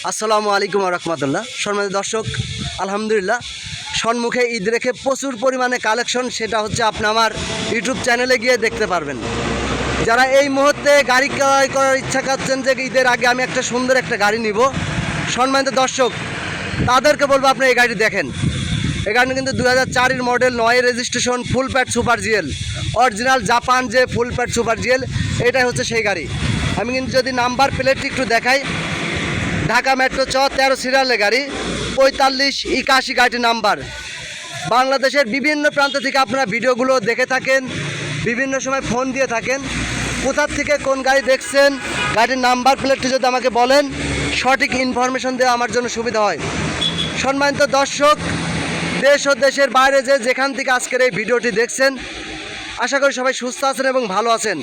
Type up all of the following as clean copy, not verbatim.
আসসালামু আলাইকুম রহমতুল্লাহ। সম্মানিত দর্শক, আলহামদুলিল্লাহ সম্মুখে ঈদ রেখে প্রচুর পরিমাণে কালেকশন, সেটা হচ্ছে আপনি আমার ইউটিউব চ্যানেলে গিয়ে দেখতে পারবেন। যারা এই মুহূর্তে গাড়ি ক্রয় করার ইচ্ছা করছেন যে ঈদের আগে আমি একটা সুন্দর একটা গাড়ি নিব, সম্মানিত দর্শক তাদেরকে বলবো আপনি এই গাড়ি দেখেন। এই গাড়ি কিন্তু 2004-এর model, 9 registration, full pad super GL, original Japan যে ফুল প্যাড সুপার জিএল, এটাই হচ্ছে সেই গাড়ি। আমি কিন্তু যদি নাম্বার প্লেটটি একটু দেখাই, ঢাকা মেট্রো 13 সিরিয়ালের গাড়ি, 4581 গাড়িটির নাম্বার। বাংলাদেশের বিভিন্ন প্রান্ত থেকে আপনারা ভিডিওগুলো দেখে থাকেন, বিভিন্ন সময় ফোন দিয়ে থাকেন। কোথার থেকে কোন গাড়ি দেখছেন, গাড়ির নাম্বার প্লেটটি যদি আমাকে বলেন, সঠিক ইনফরমেশন দেওয়া আমার জন্য সুবিধা হয়। সম্মানিত দর্শক, দেশ ও দেশের বাইরে যেখান থেকে আজকের এই ভিডিওটি দেখছেন, আশা করি সবাই সুস্থ আছেন এবং ভালো আছেন।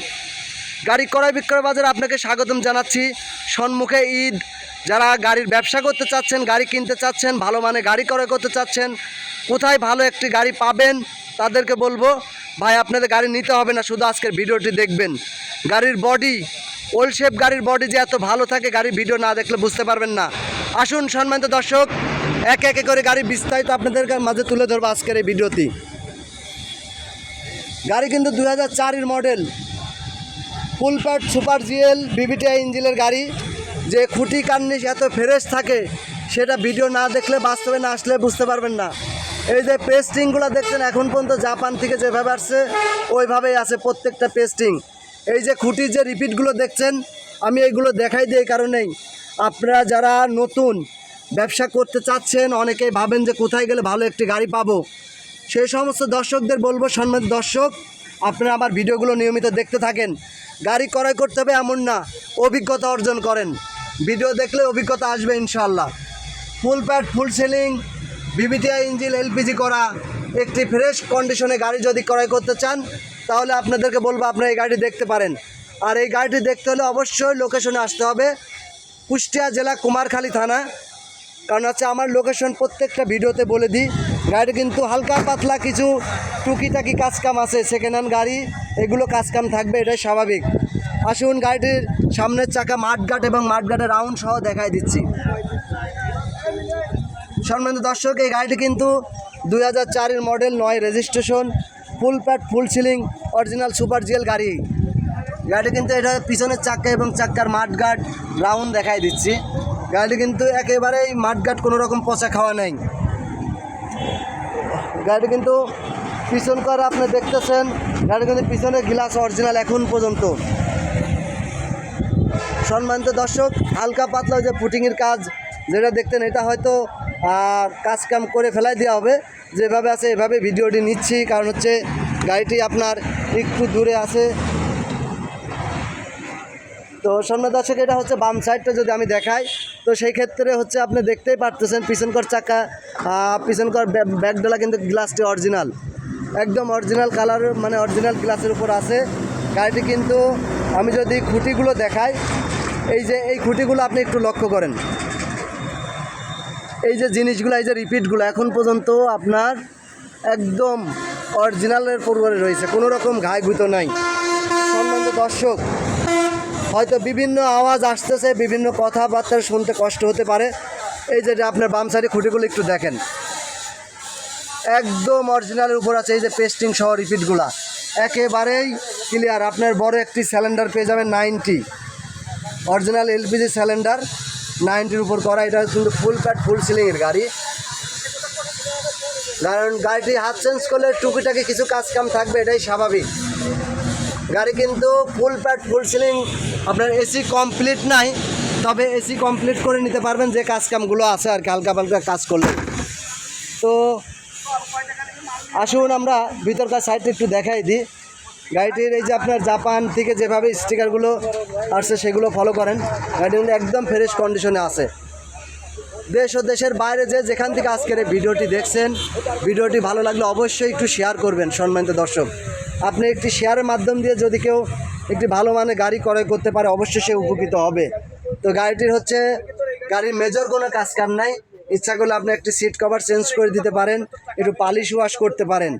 গাড়ি ক্রয় বিক্রয় বাজারে আপনাকে স্বাগতম জানাচ্ছি। সম্মুখে ঈদ, যারা গাড়ির ব্যবসা করতে চাচ্ছেন, গাড়ি কিনতে চাচ্ছেন, ভালো মানে গাড়ি ক্রয় করতে চাচ্ছেন, কোথায় ভালো একটি গাড়ি পাবেন, তাদেরকে বলবো ভাই আপনাদের গাড়ি নিতে হবে না, শুধু আজকের ভিডিওটি দেখবেন। গাড়ির বডি, ওল্ড শেপ গাড়ির বডি যে এত ভালো থাকে, গাড়ির ভিডিও না দেখলে বুঝতে পারবেন না। আসুন সম্মানিত দর্শক, একে একে করে গাড়ি বিস্তারিত আপনাদের মাঝে তুলে ধরবো আজকের এই ভিডিওটি। গাড়ি কিন্তু 2004-এর model, full pad super GL VVTI ইঞ্জিনের গাড়ি। যে খুঁটি কার্নিশ এত ফ্রেশ থাকে, সেটা ভিডিও না দেখলে, বাস্তবে না আসলে বুঝতে পারবেন না। এই যে পেস্টিংগুলো দেখছেন, এখন পর্যন্ত জাপান থেকে যেভাবে আসছে ওইভাবেই আছে প্রত্যেকটা পেস্টিং। এই যে খুঁটির যে রিপিটগুলো দেখছেন, আমি এইগুলো দেখাই দিই এই কারণেই, আপনারা যারা নতুন ব্যবসা করতে চাচ্ছেন, অনেকেই ভাবেন যে কোথায় গেলে ভালো একটি গাড়ি পাবো, সেই সমস্ত দর্শকদের বলবো, সম্মানিত দর্শক আপনারা আমার ভিডিওগুলো নিয়মিত দেখতে থাকেন। গাড়ি ক্রয় করতে হবে এমন না, অভিজ্ঞতা অর্জন করেন। ভিডিও দেখলে অভিজ্ঞতা আসবে ইনশাআল্লাহ। ফুল pad full ceiling বিবিটিআই engine LPG করা একটি ফ্রেশ কন্ডিশনে গাড়ি যদি ক্রয় করতে চান, তাহলে আপনাদেরকে বলবো আপনারা এই গাড়ি দেখতে পারেন। আর এই গাড়িটি দেখতে হলে অবশ্যই লোকেশনে আসতে হবে, কুষ্টিয়া জেলা কুমারখালী থানা। কারণ হচ্ছে আমার লোকেশন প্রত্যেকটা ভিডিওতে বলে দিই। গাড়ি কিন্তু হালকা পাতলা কিছু টুকিটাকি কাজকাম আছে, সেকেন্ড হ্যান্ড গাড়ি, এগুলো কাজকাম থাকবে, এটাই স্বাভাবিক। আসুন গাড়িটির সামনের চাকা মাঠগাট এবং মাঠগাটের রাউন্ড সহ দেখাই দিচ্ছি। সম্মানিত দর্শক, এই গাড়িটি কিন্তু 2004-এর model, 9 registration, full pad full ceiling, original super GL গাড়ি। গাড়িটি কিন্তু এটা পিছনের চাক্কা এবং চাক্কার মাঠগাট রাউন্ড দেখাই দিচ্ছি। গাড়িটি কিন্তু একেবারেই মাঠগাট কোনো রকম পচা খাওয়া নেই। গাড়িটি কিন্তু পিছন করে আপনি দেখতেছেন, গাড়ি কিন্তু পিছনের গ্লাস অরিজিনাল এখন পর্যন্ত। সম্মানিত দর্শক, হালকা পাতলা যে পুটিংয়ের কাজ যেটা দেখতেন, এটা হয়তো কাজকাম করে ফেলাই দেওয়া হবে। যেভাবে আছে এভাবে ভিডিওটি নিচ্ছি, কারণ হচ্ছে গাড়িটি আপনার একটু দূরে আছে। তো সম্মানিত দর্শক, এটা হচ্ছে বাম সাইডটা যদি আমি দেখাই, তো সেই ক্ষেত্রে হচ্ছে আপনি দেখতেই পারতেছেন পিছনকর চাকা, পিছনকর ব্যাকডালা কিন্তু গ্লাসটি অরিজিনাল, একদম অরিজিনাল কালার, মানে অরিজিনাল গ্লাসের উপর আছে গাড়িটি। কিন্তু আমি যদি খুঁটিগুলো দেখাই, এই যে এই খুঁটিগুলো আপনি একটু লক্ষ্য করেন, এই যে জিনিসগুলো, এই যে রিপিটগুলো এখন পর্যন্ত আপনার একদম অরিজিনালের পরিবারে রয়েছে, কোনো রকম ঘায়গুতো নাই। সম্মানিত দর্শক, হয়তো বিভিন্ন আওয়াজ আসতেছে, বিভিন্ন কথাবার্তা শুনতে কষ্ট হতে পারে। এই যে আপনার বাম সাইডে খুঁটিগুলো একটু দেখেন, একদম অরিজিনালের উপর আছে। এই যে পেস্টিং সহ রিপিটগুলা একেবারেই ক্লিয়ার। আপনার বড় একটি সিলিন্ডার পেয়ে যাবেন 90, অরিজিনাল এলপিজি সিলিন্ডার 90-র উপর করা। এটা কিন্তু ফুল প্যাড ফুল সিলিংয়ের গাড়ি। কারণ গাড়িটি হাত চেঞ্জ করলে টুকিটাকি কিছু কাজকাম থাকবে, এটাই স্বাভাবিক। গাড়ি কিন্তু ফুল প্যাড ফুল সিলিং, আপনার এসি কমপ্লিট নাই, তবে এসি কমপ্লিট করে নিতে পারবেন যে কাজকামগুলো আছে আর কি, হালকা পালকা কাজ করলে। তো আসুন আমরা ভিতরকার সাইডটা একটু দেখাই দিই। গাড়িটির এই যে আপনার জাপান থেকে যেভাবে স্টিকারগুলো আসছে সেগুলো ফলো করেন। গাড়ি কিন্তু একদম ফ্রেশ কন্ডিশনে আছে। দেশ ও দেশের বাইরে যেখান থেকে আজকের এই ভিডিওটি দেখছেন, ভিডিওটি ভালো লাগলে অবশ্যই একটু শেয়ার করবেন। সম্মানিত দর্শক, আপনি একটি শেয়ারের মাধ্যম দিয়ে যদি কেউ একটি ভালো মানে গাড়ি ক্রয় করতে পারে, অবশ্যই সে উপকৃত হবে। তো গাড়িটির হচ্ছে গাড়ির মেজর কোনো কাজকাম নাই, ইচ্ছা করলে আপনি একটি সিট কভার চেঞ্জ করে দিতে পারেন, একটু পালিশ ওয়াশ করতে পারেন,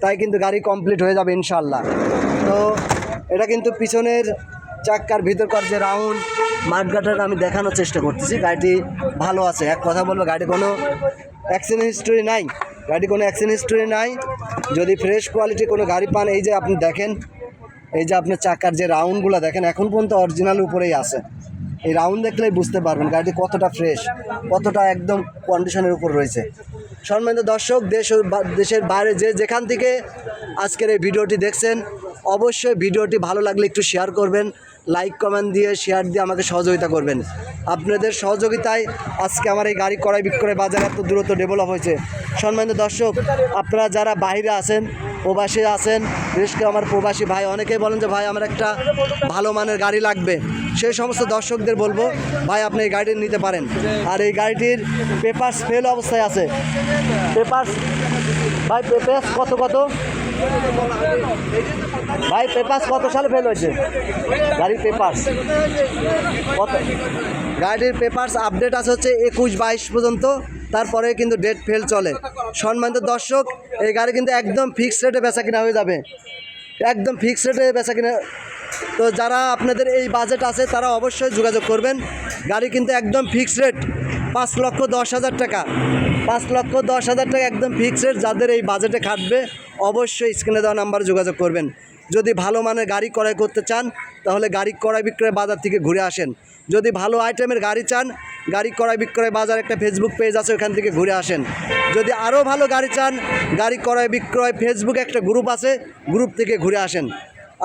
তাই কিন্তু গাড়ি কমপ্লিট হয়ে যাবে ইনশাআল্লাহ। তো এটা কিন্তু পিছনের চাক্কার ভিতরকার যে রাউন্ড মাঠঘাটার আমি দেখানোর চেষ্টা করতেছি। গাড়িটি ভালো আছে, এক কথা বলবো গাড়ি কোনো অ্যাক্সিডেন্ট হিস্টোরি নাই, গাড়ি কোনো অ্যাক্সিডেন্ট হিস্টোরি নাই। যদি ফ্রেশ কোয়ালিটি কোনো গাড়ি পান, এই যে আপনি দেখেন, এই যে আপনার চাকার যে রাউন্ডগুলো দেখেন এখন পর্যন্ত অরিজিনাল উপরেই আছে। এই রাউন্ড দেখলেই বুঝতে পারবেন গাড়িটি কতটা ফ্রেশ, কতটা একদম কন্ডিশনের উপর রয়েছে। সম্মানিত দর্শক, দেশের বাইরে যেখান থেকে আজকের এই ভিডিওটি দেখছেন, অবশ্যই ভিডিওটি ভালো লাগলে একটু শেয়ার করবেন, লাইক কমেন্ট দিয়ে শেয়ার দিয়ে আমাকে সহযোগিতা করবেন। আপনাদের সহযোগিতায় আজকে আমার এই গাড়ি ক্রয় বিক্রয় বাজার এত দ্রুত ডেভেলপ হয়েছে। সম্মানিত দর্শক, আপনারা যারা বাইরে আছেন, প্রবাসী আছেন, বিশেষ করে আমার প্রবাসী ভাই অনেকেই বলেন যে ভাই আমার একটা ভালো মানের গাড়ি লাগবে, সেই সমস্ত দর্শকদের বলবো ভাই আপনি এই গাড়িটি নিতে পারেন। আর এই গাড়িটির পেপারস ফেল অবস্থায় আছে। পেপারস ভাই, পেপারস কত ভাই, পেপারস কত সালে ফেল হয়েছে গাড়ির পেপারস কত? গাড়ির পেপারস আপডেট আছে হচ্ছে 21-22 পর্যন্ত, তারপরে কিন্তু ডেট ফেল চলে। সম্মানিত দর্শক, এই গাড়ি কিন্তু একদম ফিক্সড রেটে বেচা কিনা হয়ে যাবে, একদম ফিক্সড রেটে বেচা কিনা। তো যারা আপনাদের এই বাজেট আছে তারা অবশ্যই যোগাযোগ করবেন। গাড়ি কিন্তু একদম ফিক্সড রেট 5,10,000 টাকা, 5,10,000 টাকা একদম ফিক্সড রেট। যাদের এই বাজেটে খাটবে অবশ্যই স্ক্রিনে দেওয়া নাম্বারে যোগাযোগ করবেন। যদি ভালো মানের গাড়ি ক্রয় করতে চান তাহলে গাড়ি ক্রয় বিক্রয় বাজার থেকে ঘুরে আসেন। যদি ভালো আইটেমের গাড়ি চান, গাড়ি ক্রয় বিক্রয় বাজার একটা ফেসবুক পেজ আছে, ওখান থেকে ঘুরে আসেন। যদি আরও ভালো গাড়ি চান, গাড়ি ক্রয় বিক্রয় ফেসবুকে একটা গ্রুপ আছে, গ্রুপ থেকে ঘুরে আসেন।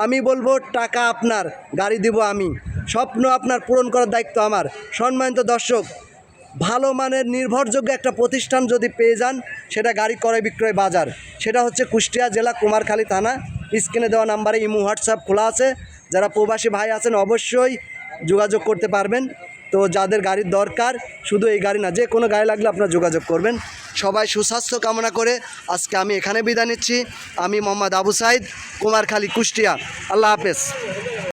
আমি বলবো টাকা আপনার, গাড়ি দিব আমি, স্বপ্ন আপনার পূরণ করার দায়িত্ব আমার। সম্মানিত দর্শক, ভালো মানের নির্ভরযোগ্য একটা প্রতিষ্ঠান যদি পেয়ে যান, সেটা গাড়ি ক্রয় বিক্রয় বাজার, সেটা হচ্ছে কুষ্টিয়া জেলা কুমারখালী থানা। স্ক্রিনে দেওয়া নাম্বারে ইমো হোয়াটসঅ্যাপ খোলা আছে। যারা প্রবাসী ভাই আছেন অবশ্যই যোগাযোগ করতে পারবেন। তো যাদের গাড়ির দরকার, শুধু এই গাড়ি না, যে কোনো গাড়ি লাগলে আপনারা যোগাযোগ করবেন। সবাই সুস্বাস্থ্য কামনা করে আজকে আমি এখানে বিদায় নিচ্ছি। আমি মোহাম্মদ আবু সাইদ, কুমারখালী, কুষ্টিয়া। আল্লাহ হাফেজ।